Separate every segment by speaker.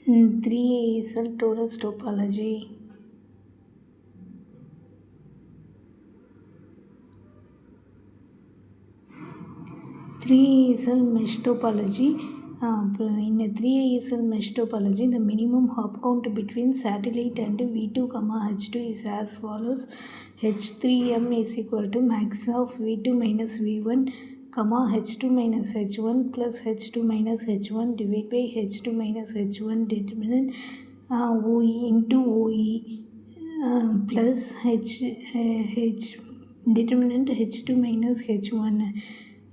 Speaker 1: 3ASL torus topology. 3ASL mesh topology. In a 3ASL mesh topology, the minimum hop count between satellite and V2, H2 is as follows. H3m is equal to max of V2 minus V1, H2 minus H1 plus H2 minus H1 divided by H2 minus H1 determinant OE into OE plus H determinant H2 minus H1,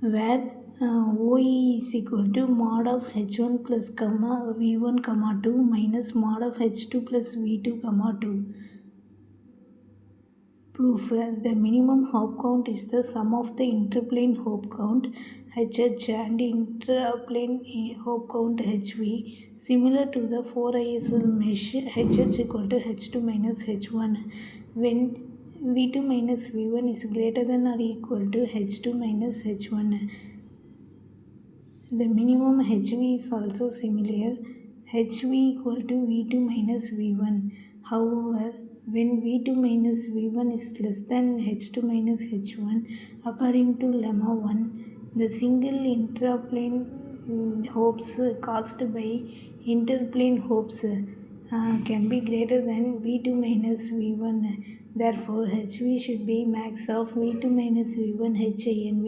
Speaker 1: where OE is equal to mod of H1 plus V1 2 minus mod of H2 plus V2 2. Proof. The minimum hop count is the sum of the interplane hop count HH and intraplane hop count HV. Similar to the 4ISL mesh, HH equal to H2 minus H1 when V2 minus V1 is greater than or equal to H2 minus H1. The minimum HV is also similar, HV equal to V2 minus V1. However, when V2 minus V1 is less than H2 minus H1, according to lemma 1, the single intraplane hops caused by interplane hops can be greater than V2 minus V1. Therefore, HV should be max of V2 minus V1 HINV.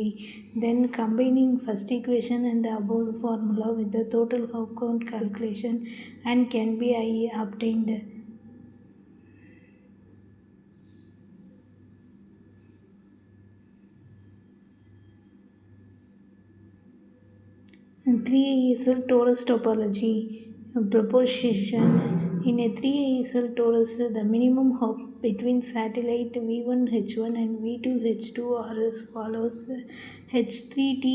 Speaker 1: Then combining first equation and the above formula with the total hop count calculation and can be obtained. 3ASL torus topology proposition. In a 3ASL torus, the minimum hop between satellite V1 H1 and V2 H2 are as follows. H3T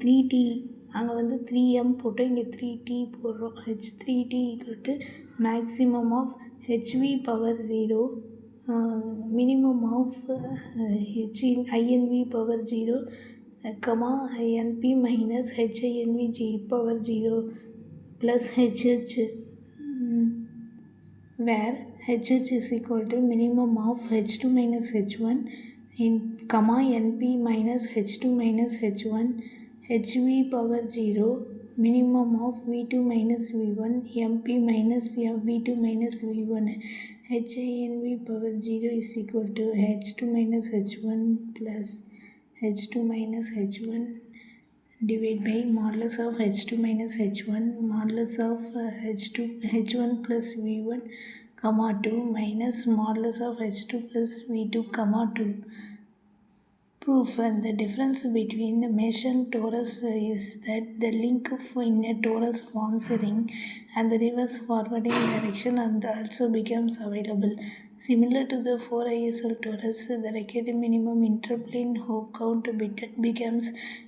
Speaker 1: 3T அங்கே வந்து 3m போட்டு இங்கே 3t போடுறோம். H3t equal to maximum of HV power 0, minimum of INV power 0, NP minus HINV power 0 plus HH, where HH is equal to minimum of H2 minus H1 in NP minus H2 minus H1, HV power 0, minimum of V2 minus V1, MP minus V2 minus V1, HINV power 0 is equal to H2 minus H1 plus H2 minus H1 divided by modulus of H2 minus H1 modulus of H1 plus V1 2 minus modulus of H2 plus V2 2. Proof. The difference between the mesh and torus is that the link in a torus forms a ring and the reverse forwarding direction and also becomes available. Similar to the 4ISL torus, the required minimum interplane hop count becomes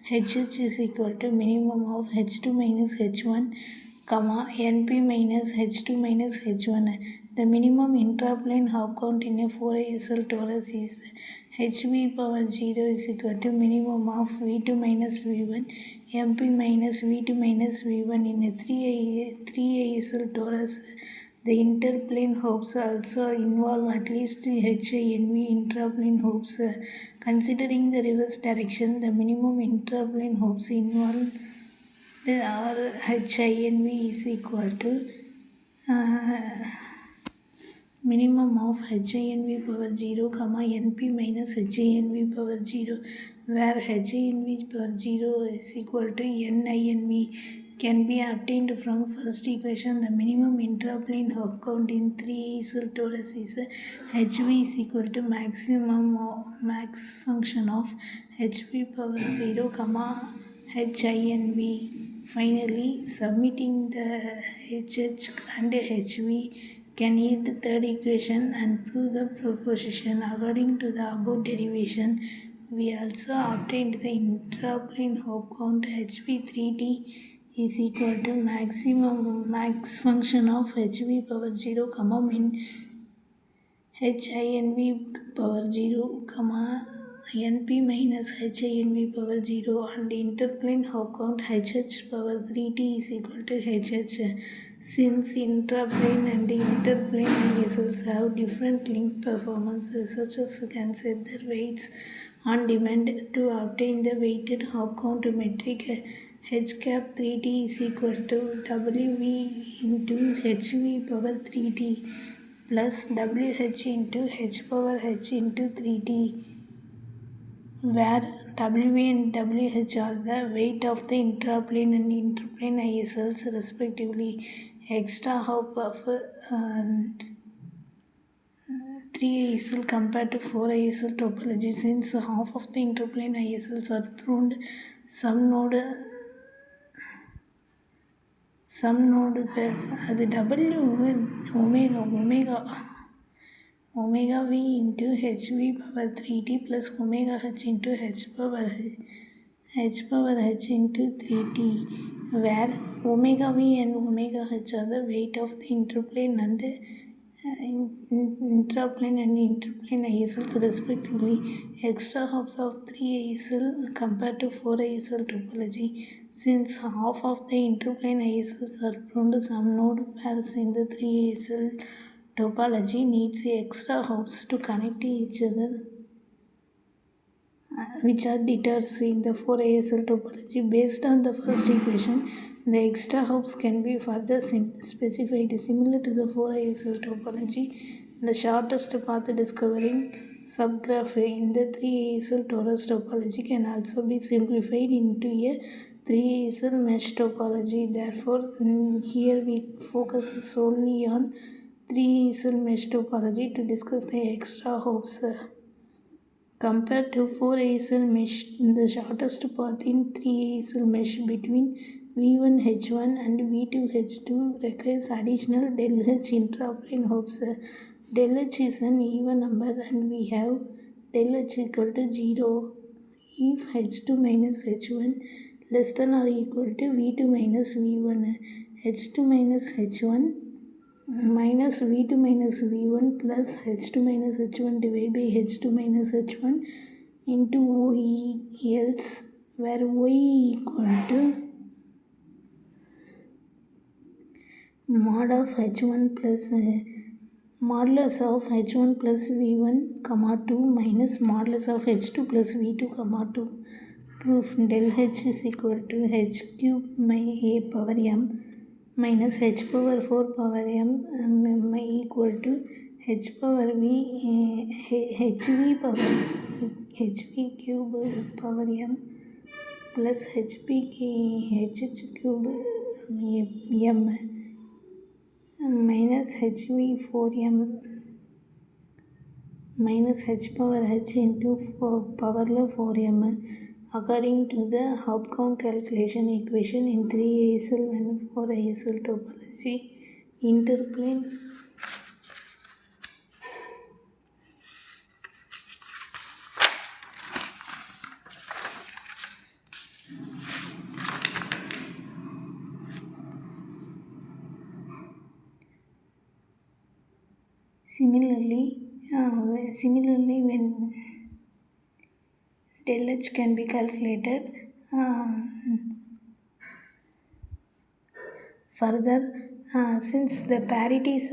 Speaker 1: HH is equal to minimum of H2 minus H1, NP minus H2 minus H1. The minimum intraplane hop count in a 4ISL torus is HV power 0 is equal to minimum of V2 minus V1, MP minus V2 minus V1. In a 3ASL torus, the interplane hops also involve at least HINV intraplane hops. Considering the reverse direction, the minimum intraplane hops involved are HINV is equal to minimum of HINV power 0, NP minus HINV power 0, where HINV power 0 is equal to NINV can be obtained from first equation. The minimum intraplane hop count in 3ASL torus is HV is equal to max function of HV power 0, HINV. Finally, submitting the HH and HV can yield the third equation and prove the proposition. According to the above derivation, we also obtained the intraplane hop count HV3T is equal to max function of HV power 0, min HINV power 0, NP minus HINV power 0 and interplane hop count HH power 3T is equal to HH. Since intraplane and interplane ISLs have different link performance, researchers can set their weights on demand to obtain the weighted hop count metric. H cap 3t is equal to WV into HV power 3t plus WH into H power H into 3t, where W and WH are the weight of the intraplane and interplane ISLs respectively. Extra hop of 3 ISL compared to 4 ISL topology, since half of the interplane ISLs are pruned, some node pairs அது W omega v into hv power 3t plus omega h into h power h into 3t, where omega v and omega h are the weight of the interplane and intraplane and interplane ISLs respectively. Extra hops of 3 ISL compared to 4 ISL topology, since half of the interplane ISLs are prone to some node pairs in the 3 ISL topology needs extra hops to connect each other, which are deters in the 4 ASL topology. Based on the first equation, the extra hops can be further specified. Similar to the 4 ASL topology, the shortest path discovering subgraph in the 3 ASL torus topology can also be simplified into a 3 ASL mesh topology. Therefore, here we focus solely on 3 ASL mesh topology to discuss the extra hops. Compared to 4 ASL mesh, the shortest path in 3 ASL mesh between V1H1 and V2H2 requires additional del H intraplane hops. Del H is an even number and we have del H equal to 0 if H2 minus H1 less than or equal to V2 minus V1. H2 minus H1 minus V2 minus V1 plus H2 minus H1 divided by H2 minus H1 into OE else, where OE equal to mod of H1 plus modulus of H1 plus V1 comma 2 minus modulus of H2 plus V2 comma 2. Proof: del H is equal to H cube A power m minus H power 4 power m equal to H power v HV power HV cube power m plus HP H cube m minus HV 4m minus H power H into power 4m, according to the hop count calculation equation in 3 ASL and 4 ASL topology. Interplane Similarly, when del H can be calculated further, since the parities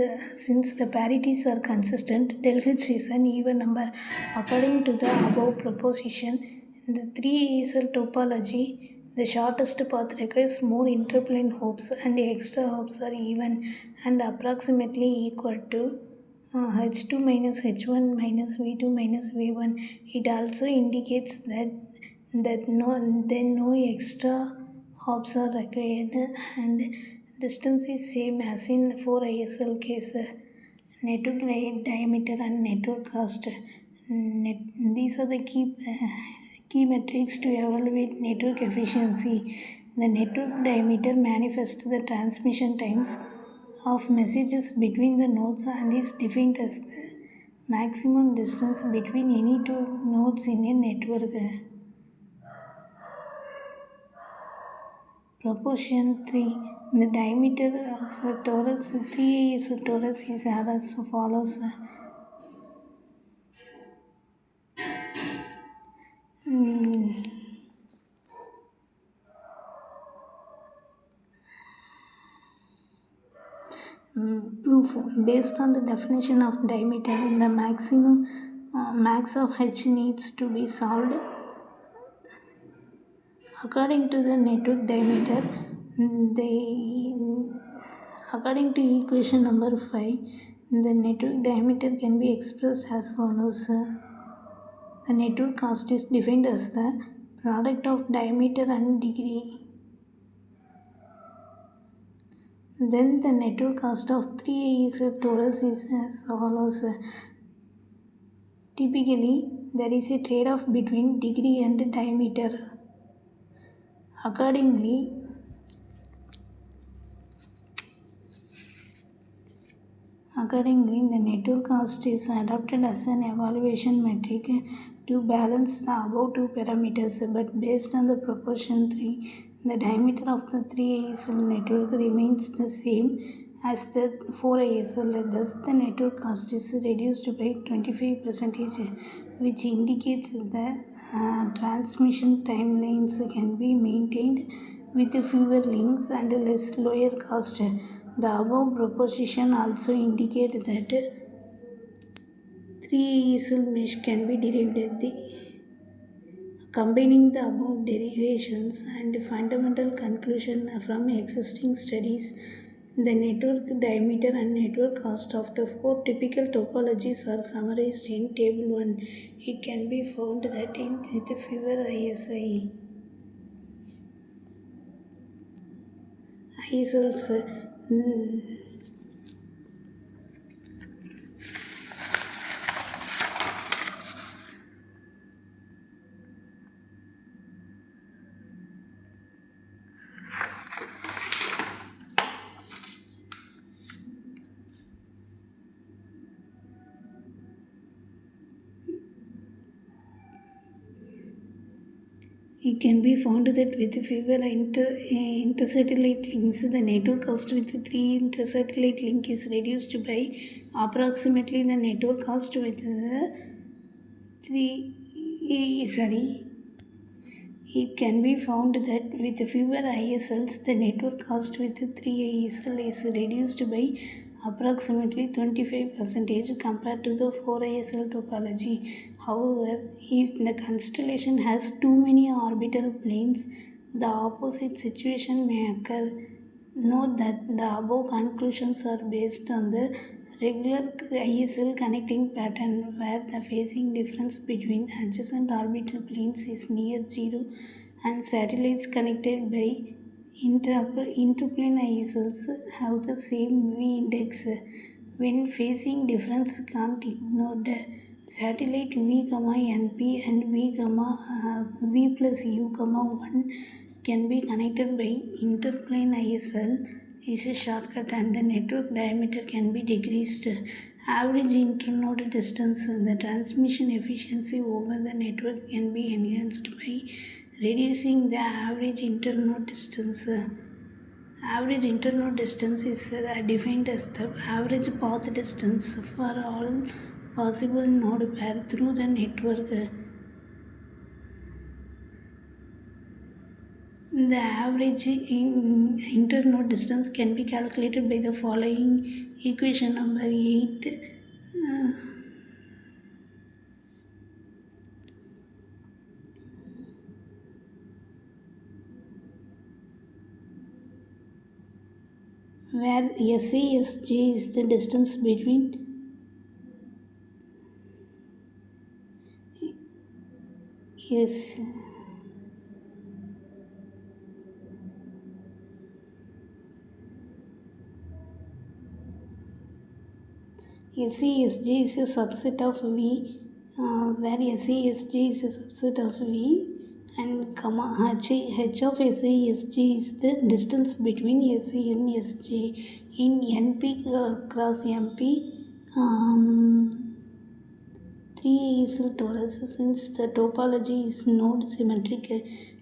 Speaker 1: are consistent, del H is an even number. According to the above proposition, in the 3 ASL topology, the shortest path requires more interplane hops and the extra hops are even and approximately equal to H2 minus H1 minus V2 minus V1. It also indicates that no extra hops are required and distance is same as in 4 ISL case. Network diameter and network cost. These are the key metrics to evaluate network efficiency. The network diameter manifests the transmission times of messages between the nodes and is defined as the maximum distance between any two nodes in a network. Proportion 3. The diameter of a torus 3 is a torus is as follows. Proof. Based on the definition of diameter, the maximum max of H needs to be solved according to the network diameter. According to equation number 5, the network diameter can be expressed as follows. The network cost is defined as the product of diameter and degree. Then the network cost of 3AES torus is as follows. Typically, there is a trade-off between degree and diameter. Accordingly, the network cost is adopted as an evaluation metric to balance the above two parameters, but based on the proportion 3, the diameter of the 3ASL network remains the same as the 4ASL. Thus, the network cost is reduced by 25%, which indicates the transmission timelines can be maintained with fewer links and less lower cost. The above proposition also indicate that 3ASL mesh can be derived. Combining the above derivations and fundamental conclusion from existing studies, the network diameter and network cost of the 4 typical topologies are summarized in Table 1. It can be found that with fewer ISLs, it can be found that with fewer intersatellite links, the network cost with 3 intersatellite link is reduced by approximately the network cost with the 3. It can be found that with fewer ISLs, the network cost with 3 ISL is reduced by approximately 25% compared to the 4 ISL topology. However, if the constellation has too many orbital planes, the opposite situation may occur. Note that the above conclusions are based on the regular ISL connecting pattern where the phasing difference between adjacent orbital planes is near zero and satellites connected by interplane ISLs have the same V index. When phasing difference can't ignored, satellite V, NP and V plus U, 1 can be connected by interplane ISL is a shortcut and the network diameter can be decreased. Average internode distance, the transmission efficiency over the network can be enhanced by reducing the average internode distance. Average internode distance is defined as the average path distance for all possible node pair through the network. The average internode distance can be calculated by the following equation number 8. Where SASJ is the distance between S. SASJ is a subset of V, where SASJ is a subset of V and H of SASJ is the distance between SA and SJ. In NP cross MP, 3 ASL torus, since the topology is node symmetric,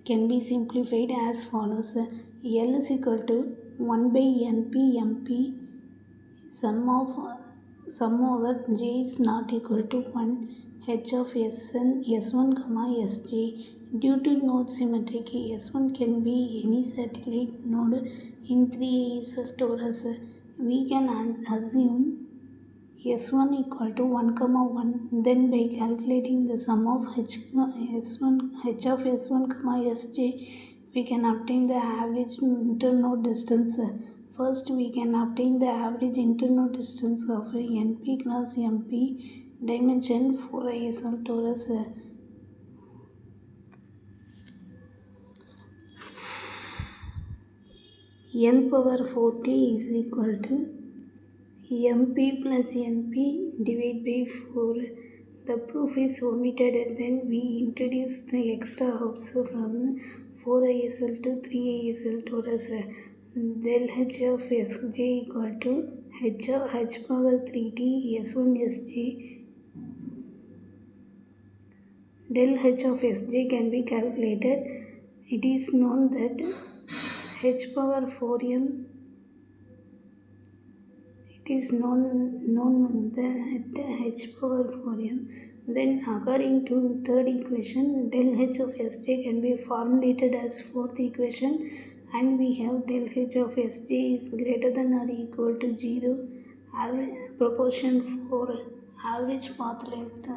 Speaker 1: can be simplified as follows. L is equal to 1 by NP MP sum over j is not equal to 1 h of S1 comma Sj. Due to node symmetry, S1 can be any satellite node in 3 ASL torus. we can assume S1 equal to 1 comma 1. Then by calculating the sum of h of S1 comma Sj, we can obtain the average internode distance. First, we can obtain the average internode distance of a NP cross MP dimension 4ISL torus. L power 4t is equal to MP plus NP divided by 4. The proof is omitted and then we introduce the extra hopes from 4ISL to 3ISL torus. Del H of Sj equal to H power 3t S1 Sj. Del H of Sj can be calculated. It is known that H power 4m is known that H power 4m. Then according to third equation, del H of Sj can be formulated as fourth equation, and we have del H of Sj is greater than or equal to 0, proportion for average path length.